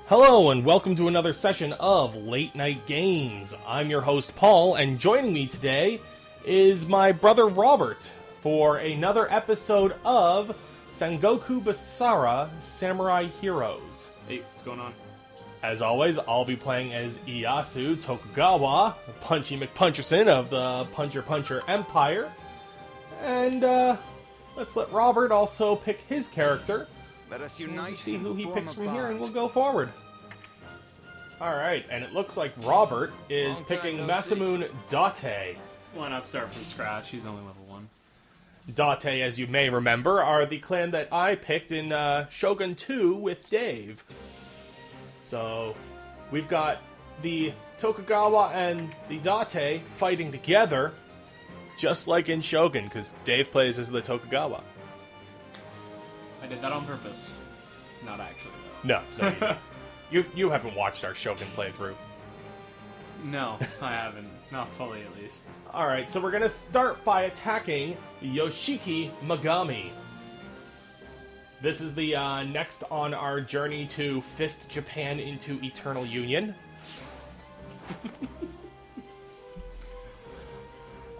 Hello and welcome to another session of Late Night Games. I'm your host Paul, and joining me today is my brother Robert for another episode of Sengoku BASARA Samurai Heroes. Hey, what's going on? As always, I'll be playing as Ieyasu Tokugawa, the Punchy McPuncherson of the Puncher Empire. And let's let Robert also pick his character. Let us unite. See who he picks from here, and we'll go forward. Alright, and it looks like Robert is picking Masamune Date. Why not start from scratch? He's only level 1. Date, as you may remember, are the clan that I picked in Shogun 2 with Dave. So, we've got the Tokugawa and the Date fighting together, just like in Shogun, because Dave plays as the Tokugawa. I did that on purpose. Not actually, though. No, you didn't. You haven't watched our Shogun playthrough. No, I haven't. Not fully, at least. Alright, so we're going to start by attacking Yoshiki Megami. This is the next on our journey to fist Japan into eternal union.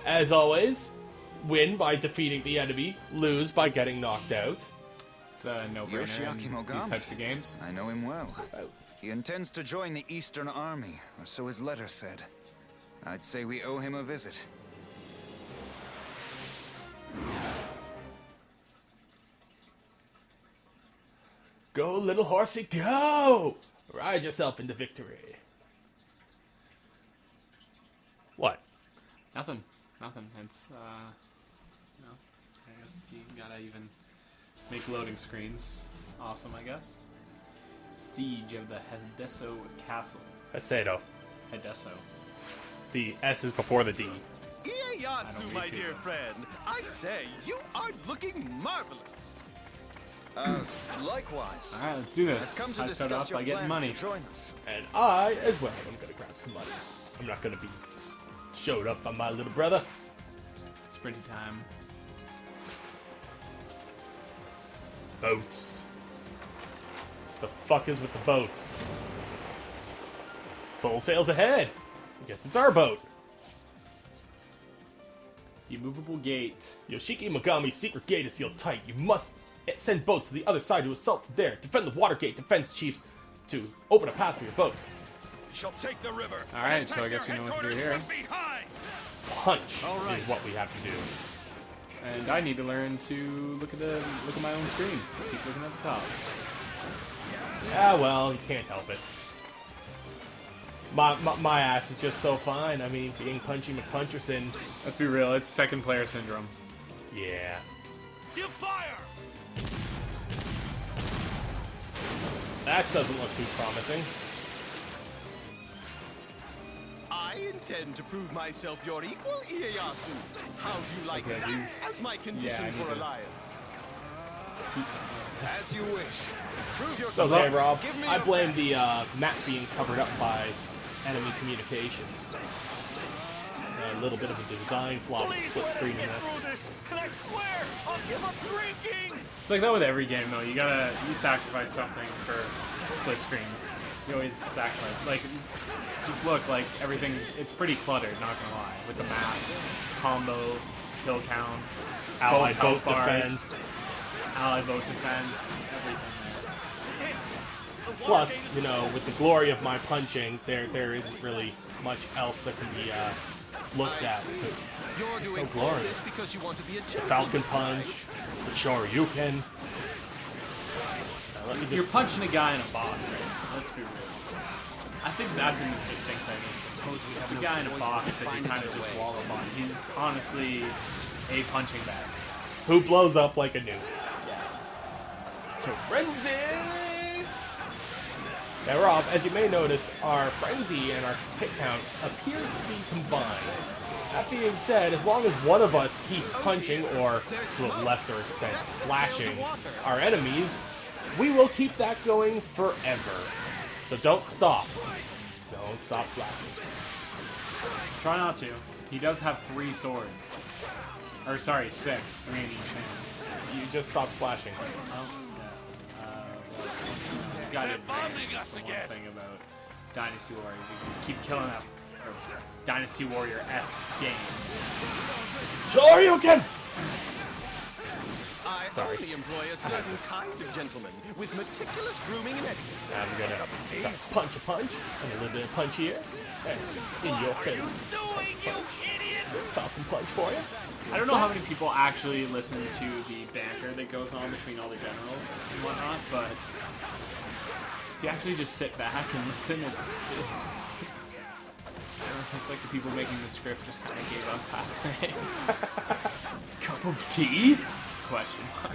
As always, win by defeating the enemy, lose by getting knocked out. It's a no-brainer in these types of games. I know him well. He intends to join the Eastern Army, or so his letter said. I'd say we owe him a visit. Go, little horsey, go! Ride yourself into victory. What? Nothing. It's, you know, I guess you gotta even make loading screens. Awesome, I guess. Siege of the Hedeso Castle. Hasedo. Hedeso. The S is before the D. Ieyasu, my dear friend, I say, you are looking marvelous. Likewise. Alright, let's do I've this. come to I start discuss off your by getting plans money. to join us. And I, as well, am gonna grab some money. I'm not gonna be showed up by my little brother. Sprint time. Boats. The fuck is with the boats? Full sails ahead. I guess it's our boat. Immovable gate. Yoshiki Megami's secret gate is sealed tight. You must send boats to the other side to assault from there. Defend the water gate defense chiefs to open a path for your boat. Shall take the river. Alright, so I guess we know what to do here. Punch All right. is what we have to do. And I need to learn to look at my own screen. Keep looking at the top. Ah, well, you can't help it. My ass is just so fine. I mean, being Punchy McPuncherson. Let's be real, it's second player syndrome. Yeah. Give fire. That doesn't look too promising. I intend to prove myself your equal, Ieyasu. How do you like Okay, that he's- as my condition yeah, I need for to- alliance? As you wish. Prove your Okay, Rob. Give me I your blame best. the map being covered up by enemy communications. A little bit of a design flaw with Please split let us screen in get through this. this, and I swear I'll give up drinking. It's like that with every game though. You sacrifice something for split screen. You always sacrifice. Like, just look, like everything, it's pretty cluttered, not gonna lie. With the map, combo, kill count, Allied boat health bars, defense. allied boat defense, everything. Plus, you know, with the glory of my punching, there isn't really much else that can be looked at. You're It's doing so all glorious. this because you want to be a The gentleman. Falcon Punch, the Shoryuken. Let me You're just... punching a guy in a box right now. Let's be real. I think that's an interesting thing. It's a guy in a box that you kind of just wall up on. He's honestly a punching bag. Who blows up like a nuke. Yes. Frenzy! Now, Rob, as you may notice, our Frenzy and our hit count appears to be combined. That being said, as long as one of us keeps punching, or to a lesser extent, slashing our enemies, we will keep that going forever. So don't stop. Don't stop slashing. Try not to. He does have 3 swords. Or sorry, 6. 3 in each hand. You just stop slashing. Oh, yeah. gotta advance. That's the one thing about Dynasty Warriors. You can keep killing that Dynasty Warrior-esque games. Shoryuken! I only employ a certain kind of gentleman with meticulous grooming and etiquette. I'm gonna punch a punch, and a little bit of punch here, and in your face. Falcon punch for you. I don't know how many people actually listen to the banter that goes on between all the generals and whatnot, but if you actually just sit back and listen, it's like the people making the script just kind of gave up halfway. Cup of tea? Question mark.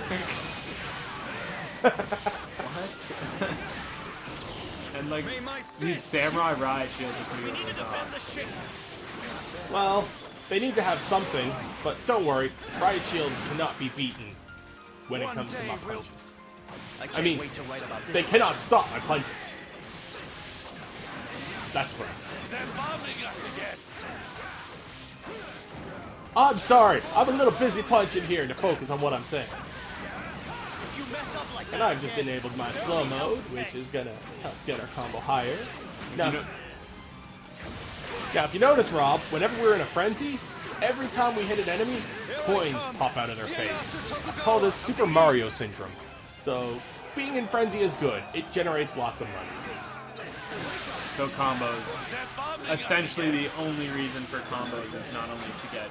What? And like, these samurai riot shields are pretty over the top. Well, they need to have something, but don't worry, riot shields cannot be beaten when it comes to my punches. I mean, they cannot stop my punches. That's right. They're bombing us again. I'm sorry, I'm a little busy punching here to focus on what I'm saying. You mess up like And I've just enabled my slow mode, which is gonna help get our combo higher. Now, if you notice, Rob, whenever we're in a frenzy, every time we hit an enemy, coins pop out of their face. I call this Super Mario syndrome. So, being in frenzy is good. It generates lots of money. So combos. Essentially, the only reason for combos is not only to get,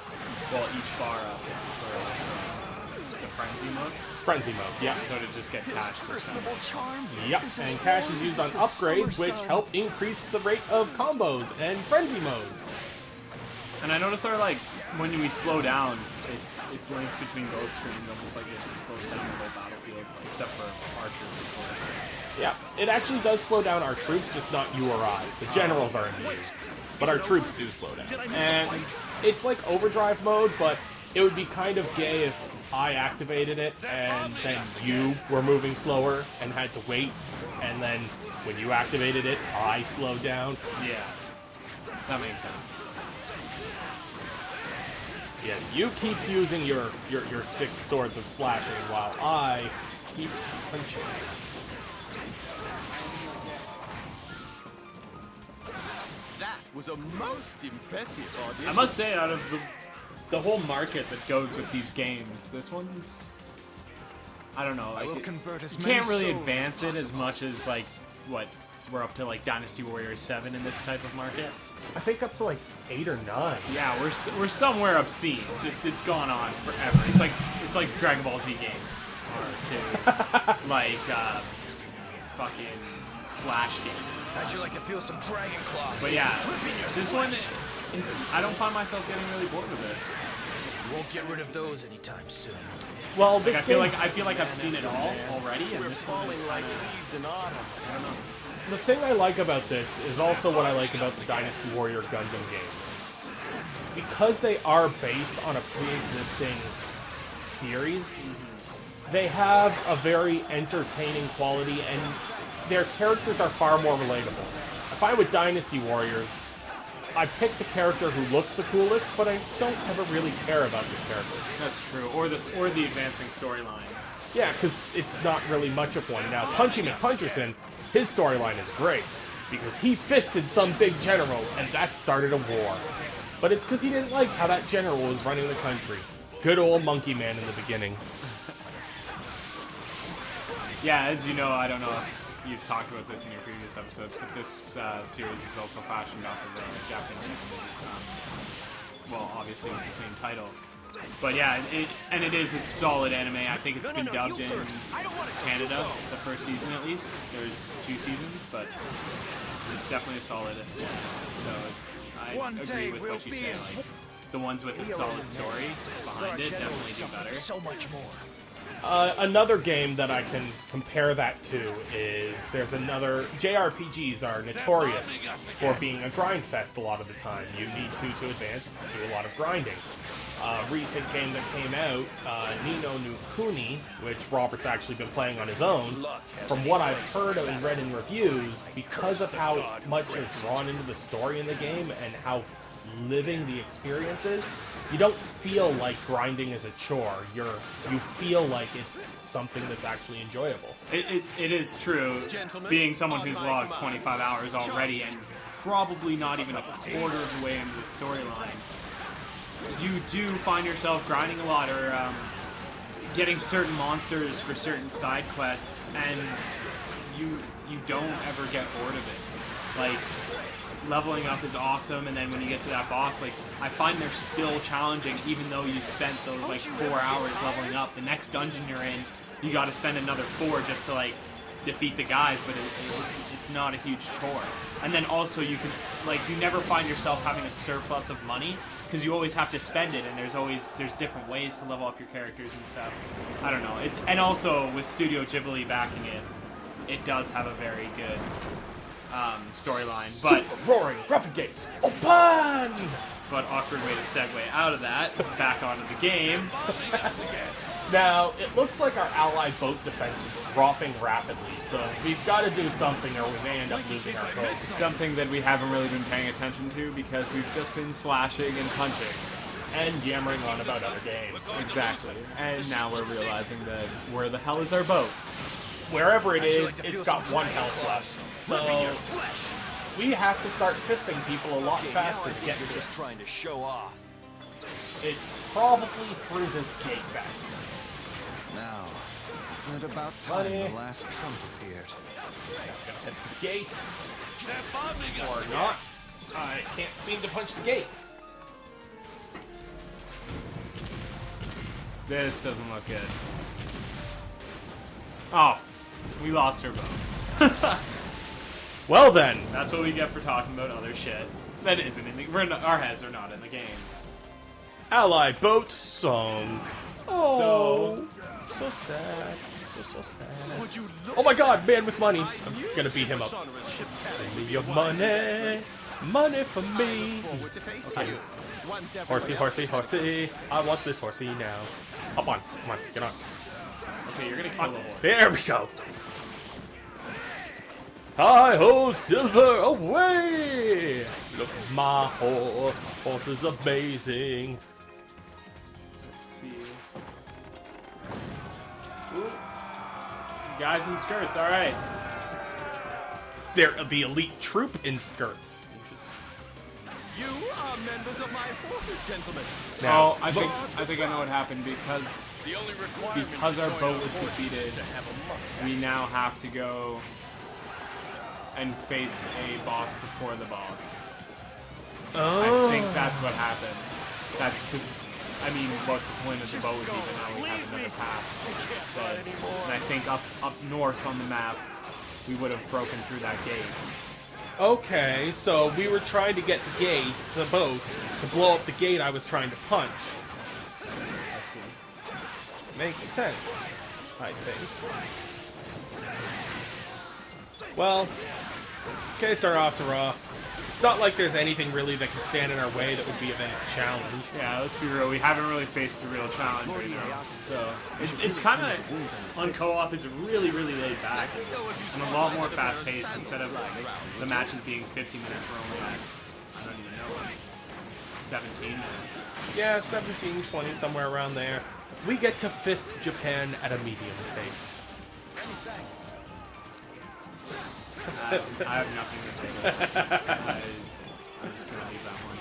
well, each bar up, it's for also the frenzy mode. Frenzy mode, yeah. So to just get cash for some. Yep, and cash is used on upgrades, which help increase the rate of combos and frenzy modes. And I noticed our, like, when we slow down, it's linked between both screens, almost like it slows down the whole battlefield, except for archers, of course. Yeah, it actually does slow down our troops, just not you or I. The generals are immune, but our troops do slow down. And it's like overdrive mode, but it would be kind of gay if I activated it and then you were moving slower and had to wait, and then when you activated it, I slowed down. Yeah, that makes sense. Yes, you keep using your 6 swords of slashing while I keep punching. That was a most impressive audition. I must say, out of the whole market that goes with these games, this one's, I don't know, like, you can't really advance it as much as, like, what, we're up to, like, Dynasty Warriors 7 in this type of market. I think up to like 8 or 9. Yeah, we're somewhere obscene. Just, it's gone on forever. It's like Dragon Ball Z games, or to, like, fucking Slash games. How'd you like to feel some dragon claws? But yeah, this one, I don't find myself getting really bored with it. You won't get rid of those anytime soon. Well, Like, I feel like I've seen it all already, and this one is like kinda, leaves in autumn. I don't know. the thing I like about this is also what I like about the Dynasty Warrior Gundam games. Because they are based on a pre-existing series, they have a very entertaining quality, and their characters are far more relatable. I find with Dynasty Warriors, I pick the character who looks the coolest, but I don't ever really care about the character. That's true. Or the advancing storyline. Yeah, because it's not really much of one. Now, Punchy McPuncherson, his storyline is great, because he fisted some big general, and that started a war. But it's because he didn't like how that general was running the country. Good old Monkey Man in the beginning. Yeah, as you know, I don't know if you've talked about this in your previous episodes, but this series is also fashioned off of the Japanese, well, obviously with the same title. But yeah, it is a solid anime. I think it's been dubbed in Canada, the first season at least. There's 2 seasons, but it's definitely a solid one. So I agree with what you say. Like, the ones with a solid story behind it definitely do better. So much more. Another game that I can compare that to is there's another... JRPGs are notorious for being a grind fest a lot of the time. You need to advance, do a lot of grinding. Recent game that came out, Ni no Kuni, which Robert's actually been playing on his own. From what I've heard and read in reviews, because of how much you're drawn into the story in the game and how living the experience is, you don't feel like grinding is a chore. You feel like it's something that's actually enjoyable. It is true. Gentlemen, Being someone on who's my logged command. 25 hours already and probably not even a quarter of the way into the storyline, you do find yourself grinding a lot or getting certain monsters for certain side quests, and you don't ever get bored of it. Like, leveling up is awesome, and then when you get to that boss, like, I find they're still challenging even though you spent those like 4 hours leveling up. The next dungeon you're in, you got to spend another 4 just to like defeat the guys, but it's not a huge chore. And then also you can, like, you never find yourself having a surplus of money because you always have to spend it, and there's different ways to level up your characters and stuff. I don't know. And also with Studio Ghibli backing it does have a very good storyline, but Roaring Graphic Gates, open! but awkward way to segue out of that back onto the game. Now, it looks like our allied boat defense is dropping rapidly, so we've got to do something or we may end up losing our boat. Something that we haven't really been paying attention to because we've just been slashing and punching. And yammering on about other games. Exactly. And now we're realizing that where the hell is our boat? Wherever it is, it's got 1 health left. So we have to start fisting people a lot faster to get to Just trying to show off. It's probably through this gate back. Now, isn't it about time Buddy. the last trump appeared? Gonna hit the gate, They're bombing us or again. not. I can't seem to punch the gate. This doesn't look good. Oh, we lost our boat. Well then, That's what we get for talking about other shit that isn't in the. Our heads are not in the game. allied boat song. So So sad. So sad. Would you look Oh my god, man with money. I'm gonna beat him up. sonorous ship Leave your money. Money for me. forward to face Okay. you. Once Horsey, everybody horsey, else is horsey. I want this horsey now. Hop on. Come on, get on. okay, you're gonna kill the horse. There we go. Hi-ho, silver, away! Look at my horse. My horse is amazing. Let's see. Ooh. Guys in skirts, alright. They're the elite troop in skirts. You are members of my forces, gentlemen. Now, Oh, I think I know what happened because The only requirement because to our join boat our was forces is defeated, to have a mustache. we now have to go and face a boss before the boss. I think that's what happened. That's because, I mean, what the point of the boat would be, but now we have another path. And I think up north on the map, we would have broken through that gate. Okay, so we were trying to get the gate, the boat, to blow up the gate I was trying to punch. I see. Makes sense, I think. Well, okay, Sarasara. It's not like there's anything really that can stand in our way that would be of any challenge. Yeah, let's be real. We haven't really faced a real challenge right now. So it's kind of on co-op. It's really laid back and a lot more fast paced instead of the matches being 50 minutes. We're only like, I don't even know, 17 minutes. Yeah, 17, 20, somewhere around there. We get to fist Japan at a medium pace. I have nothing to say about that. I'm just gonna leave that one.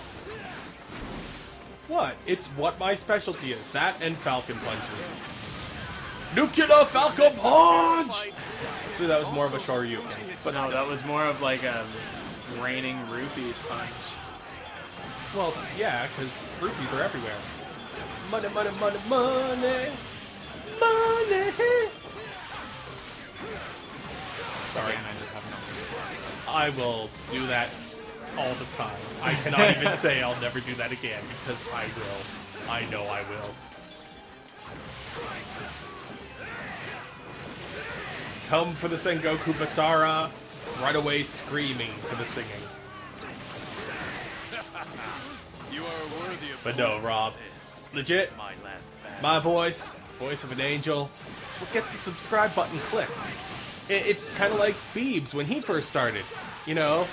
What? It's what my specialty is. That and Falcon Punches. Nuclear Falcon Punch! So that was more of a Shoryu. But no, that was more of like a raining rupees punch. Well, yeah, because rupees are everywhere. Money, money, money, money! Money! Sorry. Again, I just have nothing to say. I will do that all the time. I cannot even say I'll never do that again, because I will. I know I will. Come for the Sengoku BASARA, right away screaming for the singing. You are worthy of But no, Rob. Legit, my last battle. my voice, voice of an angel, it's what gets the subscribe button clicked. It's kind of like Beebs when he first started. You know,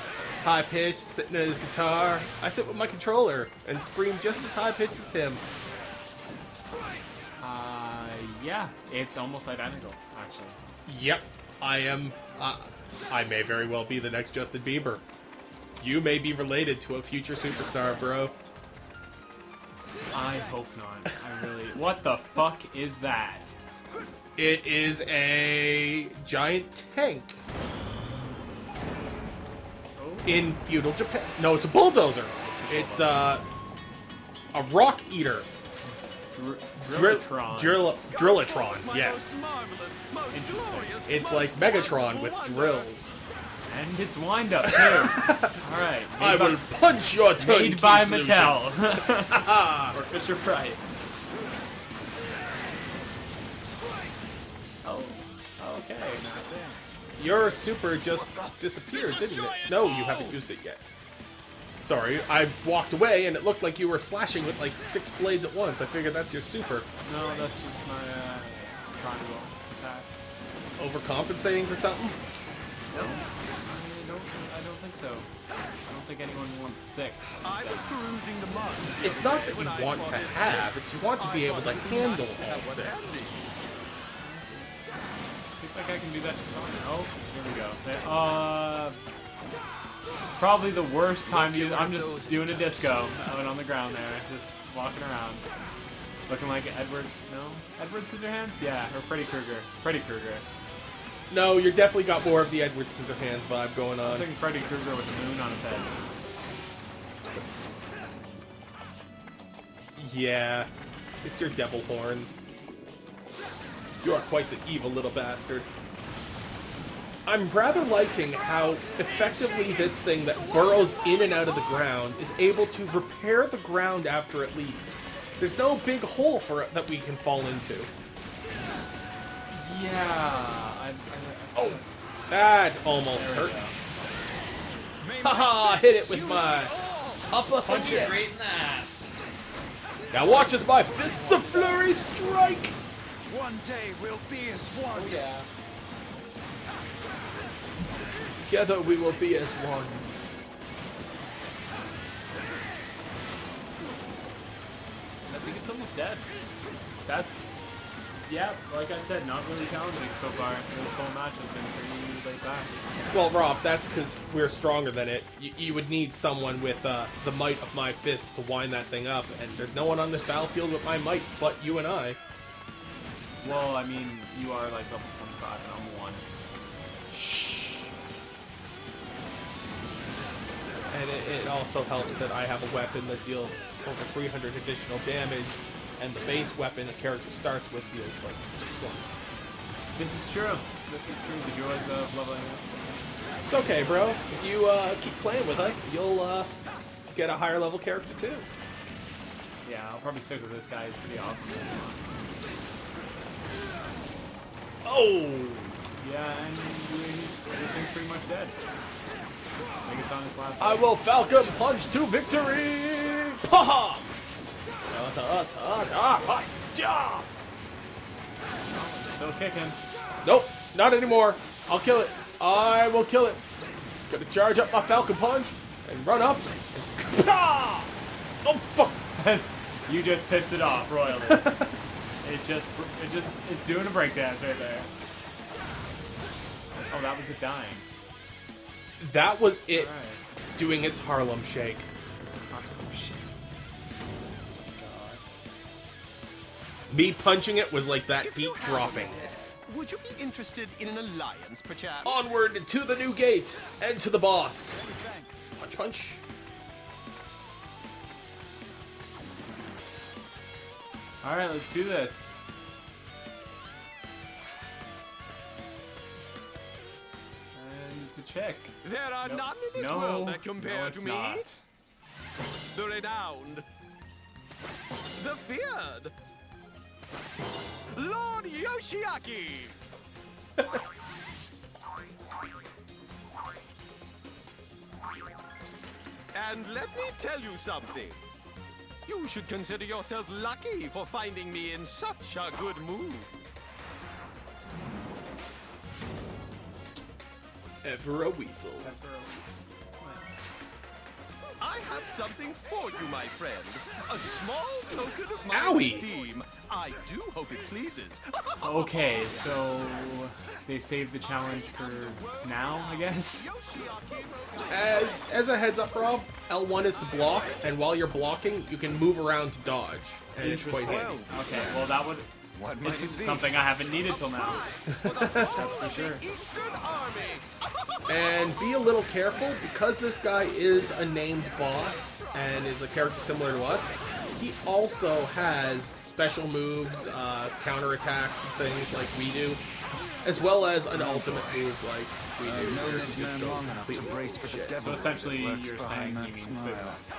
high-pitched, sitting at his guitar. I sit with my controller and scream just as high-pitched as him. Yeah, it's almost identical, actually. Yep, I am. I may very well be the next Justin Bieber. You may be related to a future superstar, bro. I hope not. I really... What the fuck is that? It is a giant tank. In feudal Japan. No, it's a bulldozer. It's a rock eater. Drillatron, yes. Interesting. It's like Megatron with drills. And it's wind up too. Alright. I will punch your turnkey Made by solution. Mattel. Or Fisher Price. Oh. Okay. Not there. Your super just disappeared, didn't it? No, you haven't used it yet. Sorry, I walked away and it looked like you were slashing with like 6 blades at once. I figured that's your super. No, that's just my triangle attack. Overcompensating for something? No. I don't think so. I don't think anyone wants 6. I was perusing the mud. It's not that you want to have, it's you want to be able to handle all 6. Looks like I can do that just fine. Oh, here we go. Probably the worst time to use. I'm just doing a disco out on the ground there, just walking around. Looking like Edward, no? Edward Scissorhands? Yeah, or Freddy Krueger. Freddy Krueger. No, you definitely got more of the Edward Scissorhands vibe going I was on. thinking Freddy Krueger with the moon on his head. Yeah, it's your devil horns. You are quite the evil little bastard. I'm rather liking how effectively this thing that burrows in and out of the ground is able to repair the ground after it leaves. There's no big hole for it that we can fall into. Yeah. Oh, that almost hurt. Haha, hit it with my upper Punch thumb. it right in the ass. Now watch as my fists of flurry strike. One day we'll be as one. Oh yeah. Together we will be as one. I think it's almost dead. That's, yeah, like I said, not really challenging so far. This whole match has been pretty laid back. Well, Rob, that's because we're stronger than it. You would need someone with the might of my fist to wind that thing up, and there's no one on this battlefield with my might but you and I. Well, I mean, you are like level 25 and I'm 1. And it also helps that I have a weapon that deals over 300 additional damage, and the base weapon the character starts with deals like 20. This is true. This is true. The joys of leveling up. It's okay, bro. If you keep playing with us, you'll get a higher level character too. Yeah, I'll probably stick with this guy. He's pretty awesome. Oh! Yeah, and this thing's pretty much dead. I think it's on its last. I will Falcon Punch to victory! Paha! Still kicking. Nope, not anymore. I'll kill it. I will kill it. Gonna charge up my Falcon Punch and run up. And oh fuck! You just pissed it off royally. It's doing a breakdance right there. Oh, that was it dying. That was it Alright. doing its Harlem Shake. Oh shit. Me punching it was like that beat dropping. Would you be interested in an alliance, perchance? Onward to the new gate and to the boss. Punch, punch. Alright, let's do this. And it's a chick. There are Nope. none in this No, world that compare no, to it's me. not. The renowned, the feared, Lord Yoshiaki. And let me tell you something. You should consider yourself lucky for finding me in such a good mood. Ever a weasel. Nice. I have something for you, my friend. A small token of my Owie. esteem. I do hope it pleases. Okay, so they saved the challenge for now, I guess. As a heads up, Rob, L1 is to block, and while you're blocking, you can move around to dodge, and it's quite handy. Okay, well that would... What might It's it be? something I haven't needed till now. That's for sure. Eastern Army. And be a little careful, because this guy is a named boss, and is a character similar to us, he also has special moves, counterattacks, and things like we do, as well as an ultimate move like we do. I've known where this he just man goes long enough to completely brace for the shit. devil. So essentially, that lurks you're behind saying he that means smile. business.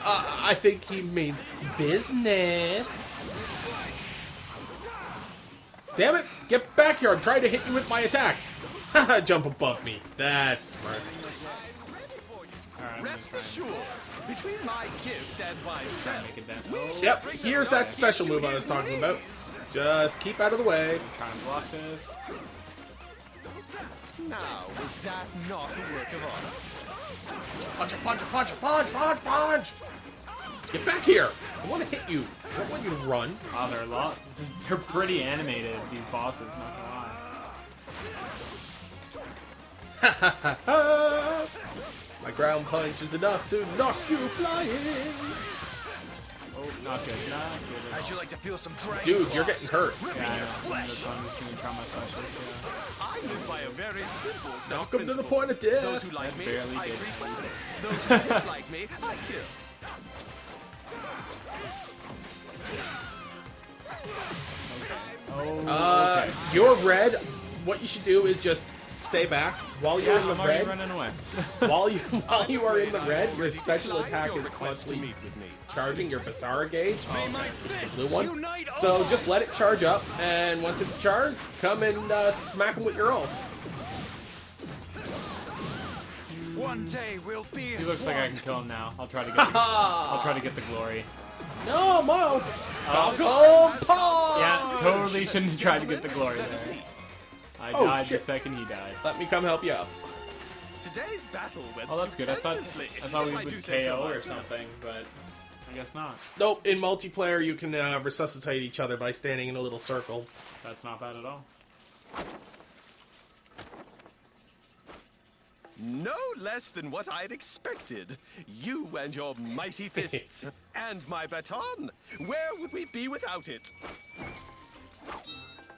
I think he means business. Damn it! Get back here! I'm trying to hit you with my attack! Haha, jump above me. That's smart. Alright, I'm gonna Rest try and assured, between my gift and myself, make it dent. we Oh, shall Yep, bring here's the that special to move I his was talking knees. about. Just keep out of the way. trying to block this. Now, was that not a work of art? Punch, punch, punch, punch, punch, punch! Get back here! I want to hit you. I don't want you to run. Oh, they're a lot. They're pretty animated, these bosses, not gonna lie. My ground punch is enough to knock you flying. Oh, not good. Not good at How'd all. you like to feel some dragon Dude, you're claws? getting hurt. Yeah, I know. That's why I'm just gonna try my specialist, yeah. I live by a very simple set of Knock 'em to the principles. point of death. Those who like That me, barely I did. treat well. Those who dislike me, I kill. Oh, okay. You're red. What you should do is just stay back while you're Yeah, in the I'm already red. running away. While you are in the red, your special Decline attack your is request to constantly meet with me. charging your BASARA gauge, May my the fists blue one. unite So all. just let it charge up, and once it's charged, come and smack him with your ult. One day we'll be He as looks like I one. can kill him now. I'll try to get the, I'll try to get the glory. No, my ult. Oh, Falcon Punch! yeah, totally shouldn't have tried to get the glory there. I Oh, died the shit. second he died. Let me come help you out. Today's battle went Oh, that's good. I thought we if I would do say so KO or myself. something, but I guess not. Nope, in multiplayer you can resuscitate each other by standing in a little circle. That's not bad at all. No less than what I'd expected. You and your mighty fists. And my baton. Where would we be without it?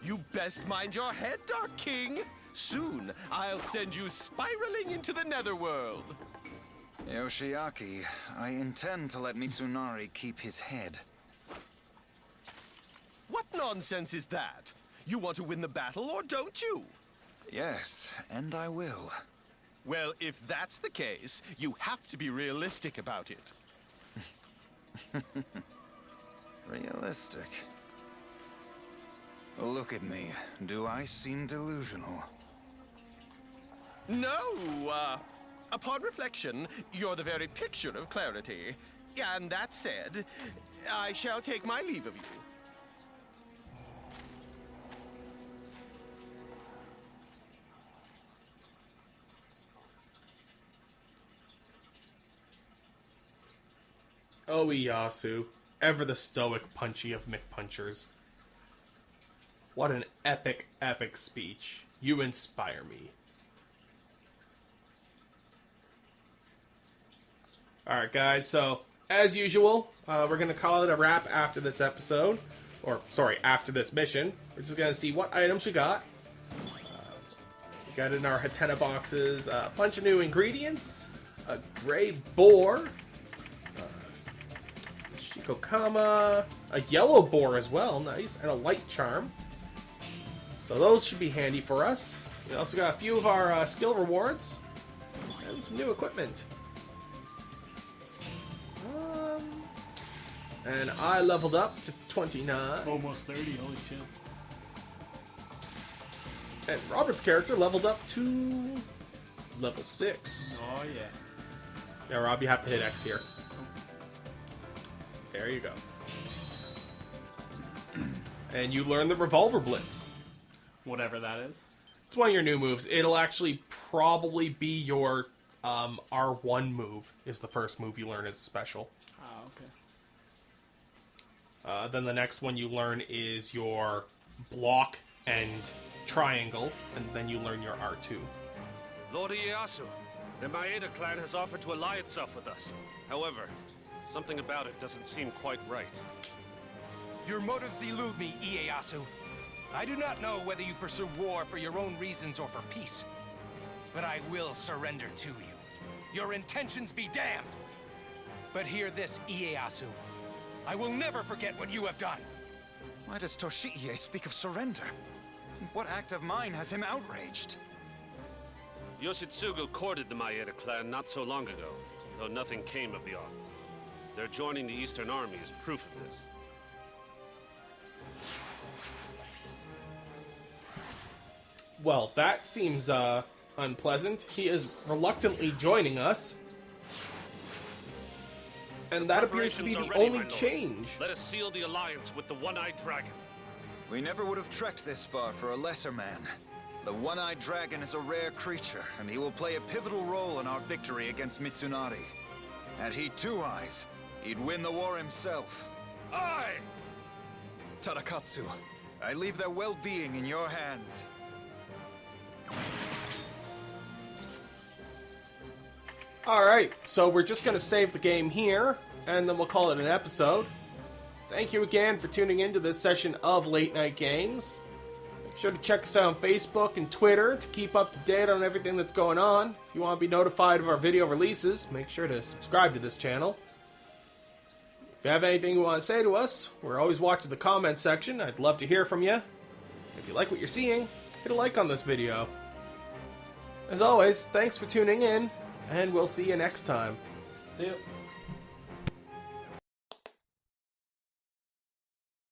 You best mind your head, Dark King. Soon, I'll send you spiraling into the netherworld. Yoshiaki, I intend to let Mitsunari keep his head. What nonsense is that? You want to win the battle, or don't you? Yes, and I will. Well, if that's the case, you have to be realistic about it. Realistic. Look at me. Do I seem delusional? No, upon reflection, you're the very picture of clarity. And that said, I shall take my leave of you. Oh, Iyasu, ever the stoic punchy of McPunchers. What an epic, epic speech. You inspire me. Alright, guys, so, as usual, we're going to call it a wrap after this episode. Or, sorry, after this mission. We're just going to see what items we got. We got in our Hatena boxes a bunch of new ingredients, a gray boar, Shikokama, a yellow boar as well, nice, and a light charm. So those should be handy for us. We also got a few of our skill rewards, and some new equipment. And I leveled up to 29. Almost 30, holy shit. And Robert's character leveled up to level 6. Oh, yeah. Yeah, Rob, you have to hit X here. There you go. And you learn the Revolver Blitz. Whatever that is. It's one of your new moves. It'll actually probably be your R1 move is the first move you learn as a special. Oh, okay. Then the next one you learn is your block and triangle, and then you learn your R2. Lord Ieyasu, the Maeda clan has offered to ally itself with us. However, something about it doesn't seem quite right. Your motives elude me, Ieyasu. I do not know whether you pursue war for your own reasons or for peace. But I will surrender to you. Your intentions be damned! But hear this, Ieyasu. I will never forget what you have done. Why does Toshiie speak of surrender? What act of mine has him outraged? Yoshitsugu courted the Maeda clan not so long ago, though nothing came of the offer. Their joining the Eastern Army is proof of this. Well, that seems unpleasant. He is reluctantly joining us. And that appears to be the Preparations are ready, only my lord. change. Let us seal the alliance with the One-Eyed Dragon. We never would have trekked this far for a lesser man. The One-Eyed Dragon is a rare creature, and he will play a pivotal role in our victory against Mitsunari. Had he 2 eyes, he'd win the war himself. Aye! Tadakatsu, I leave their well-being in your hands. Alright, so we're just going to save the game here, and then we'll call it an episode. Thank you again for tuning into this session of Late Night Games. Make sure to check us out on Facebook and Twitter to keep up to date on everything that's going on. If you want to be notified of our video releases, make sure to subscribe to this channel. If you have anything you want to say to us, we're always watching the comment section. I'd love to hear from you. If you like what you're seeing, hit a like on this video. As always, thanks for tuning in, and we'll see you next time. See ya.